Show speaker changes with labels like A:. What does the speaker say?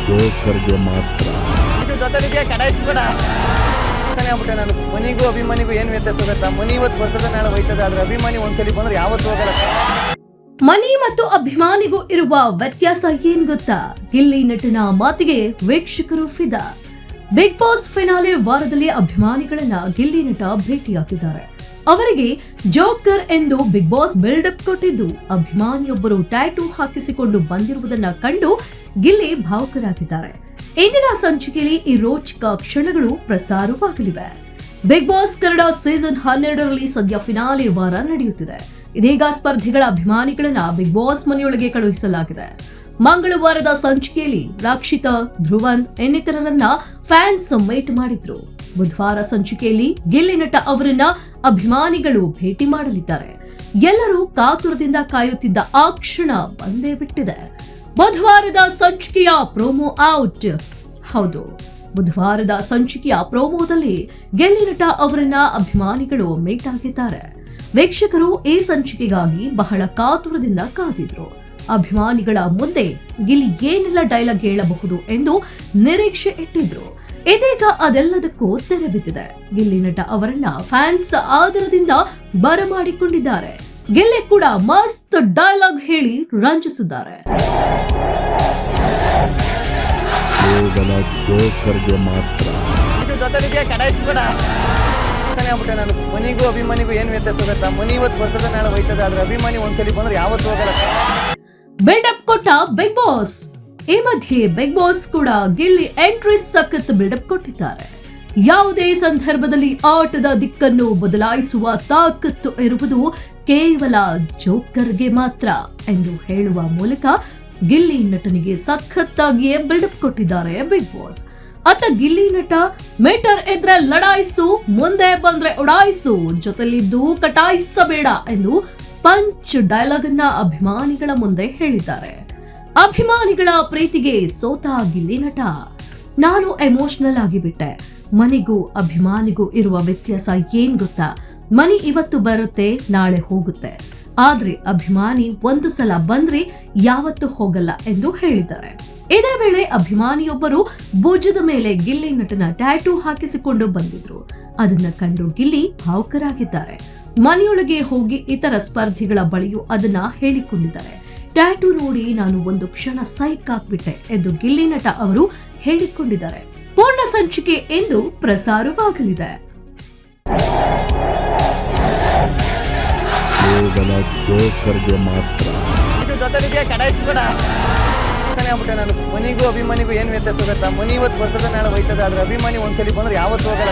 A: ಜೋಕರ್ಗೆ ಮಾತ್ರ.
B: ಇದು ಜೊತೆಗೆ ಕಡಾಯಿಸ್ಬೇಡ. ಆಗ್ಬಿಟ್ಟೆ ನಾನು. ಮನಿಗೂ ಅಭಿಮಾನಿಗೂ ಏನು ವ್ಯತ್ಯಾಸ ಗೊತ್ತಾ? ಮನಿ ಇವತ್ತು ಬರ್ತದೆ, ನಾಳೆ ಹೋಯ್ತದೆ. ಆದ್ರೆ ಅಭಿಮಾನಿ ಒಂದ್ಸಲಿ ಬಂದ್ರೆ ಯಾವತ್ತು ಹೋಗಲ್ಲ.
C: ಮನಿ ಮತ್ತು ಅಭಿಮಾನಿಗೂ ಇರುವ ವ್ಯತ್ಯಾಸ ಏನ್ ಗೊತ್ತಾ? ಗಿಲ್ಲಿ ನಟನ ಮಾತಿಗೆ ವೀಕ್ಷಕರು ಫಿದಾ. ಬಿಗ್ ಬಾಸ್ ಫಿನಾಲೆ ವಾರದಲ್ಲಿ ಅಭಿಮಾನಿಗಳನ್ನ ಗಿಲ್ಲಿ ನಟ ಭೇಟಿಯಾಗಿದ್ದಾರೆ. ಅವರಿಗೆ ಜೋಕರ್ ಎಂದು ಬಿಗ್ ಬಾಸ್ ಬಿಲ್ಡಪ್ ಕೊಟ್ಟಿದ್ದು, ಅಭಿಮಾನಿಯೊಬ್ಬರು ಟ್ಯಾಟೂ ಹಾಕಿಸಿಕೊಂಡು ಬಂದಿರುವುದನ್ನ ಕಂಡು ಗಿಲ್ಲಿ ಭಾವುಕರಾಗಿದ್ದಾರೆ. ಇಂದಿನ ಸಂಚಿಕೆಯಲ್ಲಿ ಈ ರೋಚಕ ಕ್ಷಣಗಳು ಪ್ರಸಾರವಾಗಲಿವೆ. ಬಿಗ್ ಬಾಸ್ ಕನ್ನಡ ಸೀಸನ್ 12ರಲ್ಲಿ ಸದ್ಯ ಫಿನಾಲೆ ವಾರ ನಡೆಯುತ್ತಿದೆ. ಇದೀಗ ಸ್ಪರ್ಧಿಗಳ ಅಭಿಮಾನಿಗಳನ್ನ ಬಿಗ್ ಬಾಸ್ ಮನೆಯೊಳಗೆ ಕಳುಹಿಸಲಾಗಿದೆ. ಮಂಗಳವಾರದ ಸಂಚಿಕೆಯಲ್ಲಿ ರಕ್ಷಿತಾ, ಧ್ರುವನ್ ಇನ್ನಿತರರನ್ನ ಫ್ಯಾನ್ಸ್ ಮೀಟ್ ಮಾಡಿದ್ರು. ಬುಧವಾರ ಸಂಚಿಕೆಯಲ್ಲಿ ಗಿಲ್ಲಿ ನಟ ಅವರನ್ನ ಅಭಿಮಾನಿಗಳು ಭೇಟಿ ಮಾಡಲಿದ್ದಾರೆ. ಎಲ್ಲರೂ ಕಾತುರದಿಂದ ಕಾಯುತ್ತಿದ್ದ ಆ ಕ್ಷಣ ಬಂದೇ ಬಿಟ್ಟಿದೆ. ಬುಧವಾರದ ಸಂಚಿಕೆಯ ಪ್ರೋಮೋ ಔಟ್. ಹೌದು, ಬುಧವಾರದ ಸಂಚಿಕೆಯ ಪ್ರೋಮೋದಲ್ಲಿ ಗಿಲ್ಲಿ ನಟ ಅವರನ್ನ ಅಭಿಮಾನಿಗಳು ಮೀಟ್ ಆಗಿದ್ದಾರೆ. ವೀಕ್ಷಕರು ಈ ಸಂಚಿಕೆಗಾಗಿ ಬಹಳ ಕಾತುರದಿಂದ ಕಾದಿದ್ರು. ಅಭಿಮಾನಿಗಳ ಮುಂದೆ ಗಿಲ್ಲಿ ಏನೆಲ್ಲ ಡೈಲಾಗ್ ಹೇಳಬಹುದು ಎಂದು ನಿರೀಕ್ಷೆ ಇಟ್ಟಿದ್ರು. ಇದೀಗ ಅದೆಲ್ಲದಕ್ಕೂ ತೆರೆ ಬಿದ್ದಿದೆ. ಗಿಲ್ಲಿ ನಟ ಅವರನ್ನ ಫ್ಯಾನ್ಸ್ ಆದರದಿಂದ ಬರಮಾಡಿಕೊಂಡಿದ್ದಾರೆ. ಗಿಲ್ಲಿ ಕೂಡ ಮಸ್ತ್ ಡೈಲಾಗ್ ಹೇಳಿ ರಂಜಿಸಿದ್ದಾರೆ.
A: ಕೇವಲ ಜೋಕರ್ಗೆ ಮಾತ್ರ.
B: ಇದು ಜೊತೆಗೆ ಕಡಾಯಿಸ್ಬೇಡ. ಆಗ್ಬಿಟ್ಟೆ ನಾನು. ಮನಿಗೂ ಅಭಿಮಾನಿಗೂ ಏನು ವ್ಯತ್ಯಾಸ ಗೊತ್ತಾ? ಮನಿ ಇವತ್ತು ಬರ್ತದೆ, ನಾಳೆ ಹೋಯ್ತದೆ. ಆದ್ರೆ ಅಭಿಮಾನಿ ಒಂದ್ಸಲಿ ಬಂದ್ರೆ ಯಾವತ್ತು ಹೋಗಲ್ಲ.
C: ಬಿಲ್ಡಪ್ ಕೊಟ್ಟ ಬಿಗ್ ಬಾಸ್. ಈ ಮಧ್ಯೆ ಬಿಗ್ ಬಾಸ್ ಕೂಡ ಗಿಲ್ಲಿ ಎಂಟ್ರಿ ಸಖತ್ ಬಿಲ್ಡಪ್ ಕೊಟ್ಟಿದ್ದಾರೆ. ಯಾವುದೇ ಸಂದರ್ಭದಲ್ಲಿ ಆಟದ ದಿಕ್ಕನ್ನು ಬದಲಾಯಿಸುವ ತಾಕತ್ತು ಇರುವುದು ಕೇವಲ ಜೋಕರ್ಗೆ ಮಾತ್ರ ಎಂದು ಹೇಳುವ ಮೂಲಕ ಗಿಲ್ಲಿ ನಟನಿಗೆ ಸಖತ್ತಾಗಿಯೇ ಬಿಲ್ಡಪ್ ಕೊಟ್ಟಿದ್ದಾರೆ ಬಿಗ್ ಬಾಸ್. ಅತ್ತ ಗಿಲ್ಲಿ ನಟ ಮೀಟರ್ ಇದ್ರೆ ಲಡಾಯಿಸು, ಮುಂದೆ ಬಂದ್ರೆ ಉಡಾಯಿಸು, ಜೊತೆಲಿದ್ದು ಕಟಾಯಿಸಬೇಡ ಎಂದು ಪಂಚ್ ಡೈಲಾಗ್ ಅನ್ನ ಅಭಿಮಾನಿಗಳ ಮುಂದೆ ಹೇಳಿದ್ದಾರೆ. ಅಭಿಮಾನಿಗಳ ಪ್ರೀತಿಗೆ ಸೋತ ಗಿಲ್ಲಿ ನಟ, ನಾನು ಎಮೋಷನಲ್ ಆಗಿಬಿಟ್ಟೆ. ಮನಿಗೂ ಅಭಿಮಾನಿಗೂ ಇರುವ ವ್ಯತ್ಯಾಸ ಏನ್ ಗೊತ್ತಾ? ಮನಿ ಇವತ್ತು ಬರುತ್ತೆ, ನಾಳೆ ಹೋಗುತ್ತೆ. ಆದ್ರೆ ಅಭಿಮಾನಿ ಒಂದು ಸಲ ಬಂದ್ರೆ ಯಾವತ್ತೂ ಹೋಗಲ್ಲ ಎಂದು ಹೇಳಿದ್ದಾರೆ. ಇದೇ ವೇಳೆ ಅಭಿಮಾನಿಯೊಬ್ಬರು ಭುಜದ ಮೇಲೆ ಗಿಲ್ಲಿ ನಟನ ಟ್ಯಾಟೂ ಹಾಕಿಸಿಕೊಂಡು ಬಂದಿದ್ರು. ಅದನ್ನ ಕಂಡು ಗಿಲ್ಲಿ ಭಾವುಕರಾಗಿದ್ದಾರೆ. ಮನೆಯೊಳಗೆ ಹೋಗಿ ಇತರ ಸ್ಪರ್ಧಿಗಳ ಬಳಿಯೂ ಅದನ್ನ ಹೇಳಿಕೊಂಡಿದ್ದಾರೆ. ಟ್ಯಾಟೂ ನೋಡಿ ನಾನು ಒಂದು ಕ್ಷಣ ಸೈಕ್ ಆಗ್ಬಿಟ್ಟೆ ಎಂದು ಗಿಲ್ಲಿ ನಟ ಅವರು ಹೇಳಿಕೊಂಡಿದ್ದಾರೆ. ಪೂರ್ಣ ಸಂಚಿಕೆ ಎಂದು ಪ್ರಸಾರವಾಗಲಿದೆ.
A: ಕೇವಲ ಜೋಕರ್ಗೆ ಮಾತ್ರ.
B: ಇದು ಜೊತೆಗೆ ಕಡಾಯಿಸ್ಬೇಡ. ಆಗ್ಬಿಟ್ಟೆ ನಾನು. ಮನಿಗೂ ಅಭಿಮಾನಿಗೂ ಏನು ವ್ಯತ್ಯಾಸ ಗೊತ್ತಾ? ಮನಿ ಇವತ್ತು ಬರ್ತದೆ, ನಾಳೆ ಹೋಯ್ತದೆ. ಆದ್ರೆ ಅಭಿಮಾನಿ ಒಂದ್ಸಲಿ ಬಂದ್ರೆ ಯಾವತ್ತು ಹೋಗಲ್ಲ.